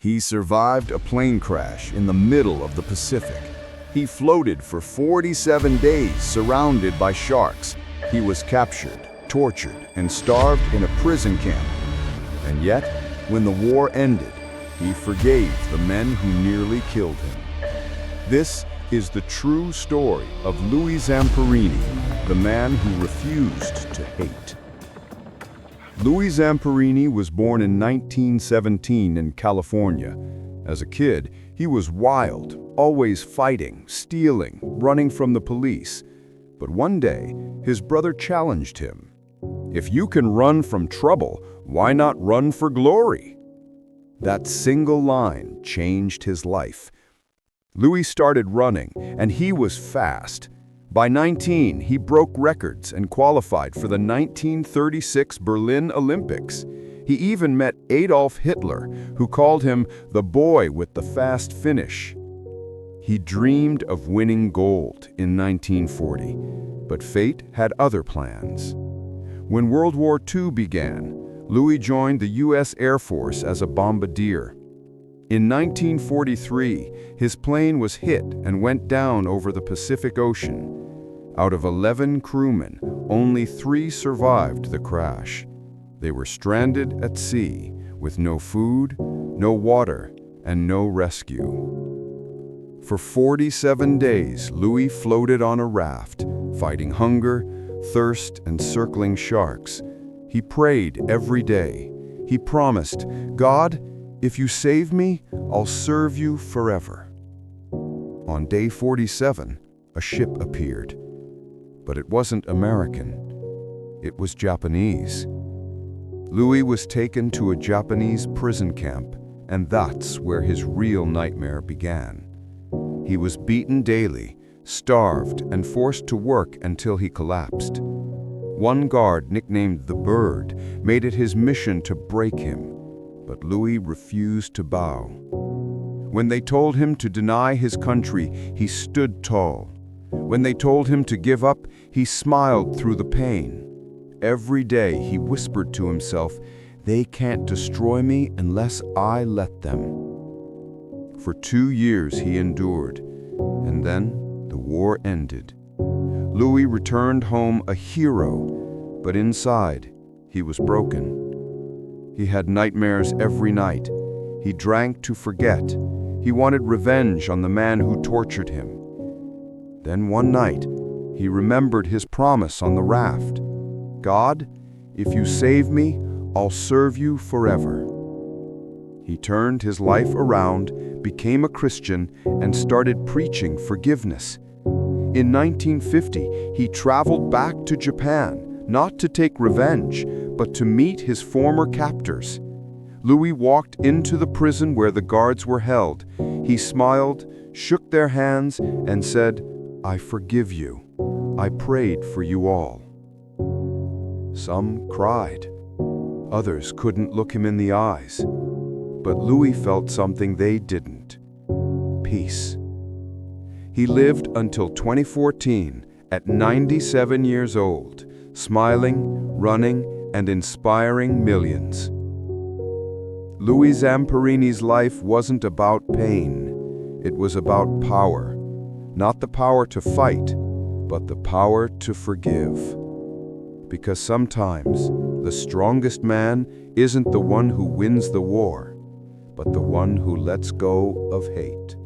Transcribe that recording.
He survived a plane crash in the middle of the Pacific. He floated for 47 days surrounded by sharks. He was captured, tortured, and starved in a prison camp. And yet, when the war ended, he forgave the men who nearly killed him. This is the true story of Louis Zamperini, the man who refused to hate. Louis Zamperini was born in 1917 in California. As a kid, he was wild, always fighting, stealing, running from the police. But one day, his brother challenged him. "If you can run from trouble, why not run for glory?" That single line changed his life. Louis started running, and he was fast. By 19, he broke records and qualified for the 1936 Berlin Olympics. He even met Adolf Hitler, who called him the boy with the fast finish. He dreamed of winning gold in 1940, but fate had other plans. When World War II began, Louis joined the U.S. Air Force as a bombardier. In 1943, his plane was hit and went down over the Pacific Ocean. Out of 11 crewmen, only 3 survived the crash. They were stranded at sea with no food, no water, and no rescue. For 47 days, Louis floated on a raft, fighting hunger, thirst, and circling sharks. He prayed every day. He promised, "God, if you save me, I'll serve you forever." On day 47, a ship appeared. But it wasn't American. It was Japanese. Louis was taken to a Japanese prison camp, and that's where his real nightmare began. He was beaten daily, starved, and forced to work until he collapsed. One guard, nicknamed the Bird, made it his mission to break him, but Louis refused to bow. When they told him to deny his country, he stood tall. When they told him to give up, he smiled through the pain. Every day he whispered to himself, "They can't destroy me unless I let them." For 2 years he endured, and then the war ended. Louis returned home a hero, but inside he was broken. He had nightmares every night. He drank to forget. He wanted revenge on the man who tortured him. Then one night, he remembered his promise on the raft. "God, if you save me, I'll serve you forever." He turned his life around, became a Christian, and started preaching forgiveness. In 1950, he traveled back to Japan, not to take revenge, but to meet his former captors. Louis walked into the prison where the guards were held. He smiled, shook their hands, and said, "I forgive you. I prayed for you all." Some cried. Others couldn't look him in the eyes. But Louis felt something they didn't: peace. He lived until 2014, at 97 years old, smiling, running, and inspiring millions. Louis Zamperini's life wasn't about pain. It was about power. Not the power to fight, but the power to forgive. Because sometimes the strongest man isn't the one who wins the war, but the one who lets go of hate.